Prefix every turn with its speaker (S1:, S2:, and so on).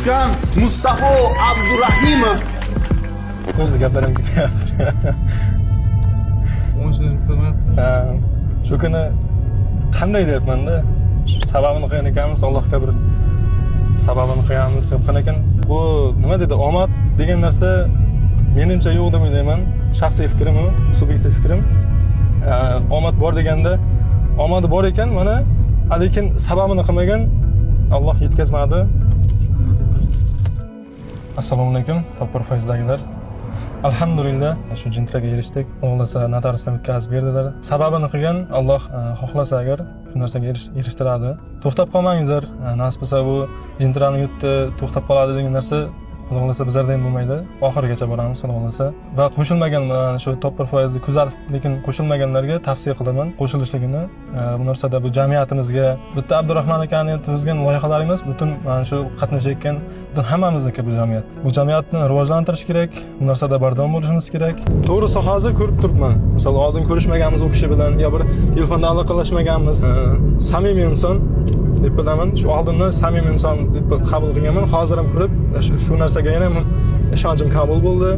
S1: ukam Mustafa Abdurahimov.
S2: O'zi gaplarim
S3: O'shalar istamayapti.
S2: shu kuni qanday deyapmanda, sababini qo'ygan ekanmiz, Allohga bir sababini qo'yamiz yo'qkan ekan. Bu nima dedi, omad degan narsa menimcha yo'q deb o'ylayman. Shaxsiy fikrim u, subyektiv fikrim. Omad bor deganda, omadi bor ekan, mana lekin sababini qilmagan, Alloh yetkazmadi. Assalomu alaykum, Topur Foizdagilar. Alhamdulillah, shu jintraga erishdik. O'g'lasa notariusdan o'tkazib berdilar. Sababini qilgan Alloh xohlasa agar shu narsaga erishtiradi. To'xtab qolmangizlar. Nasib bo'lsa bu jintrani yutdi, to'xtab qoladi degan narsa Xudo bizlarda ham bo'lmaydi. Oxirigacha boramiz Xudo. Va qo'shilmagan shu Topur Foizli kuzatib, lekin qo'shilmaganlarga tavsiya qilaman qo'shilishligini. Bu narsada bu jamiyatimizga, bitta Abdurahmon akani tuzgan loyihalar emas, butun mana shu qatnashayotgan butun hammamizniki bu jamiyat. Bu jamiyatni rivojlantirish kerak, bu narsada bardavom bo'lishimiz kerak. To'g'risi hozir ko'rib turibman. Masalan, oldin ko'rishmaganmiz u kishi bilan, yo bir telefonda aloqalashmaganmiz. Samimiy inson deb bilaman. Shu oldindan samimiy inson deb qabul qilganman. Hozir ham ko'rib shu narsaga yana ishonchim qabul bo'ldi.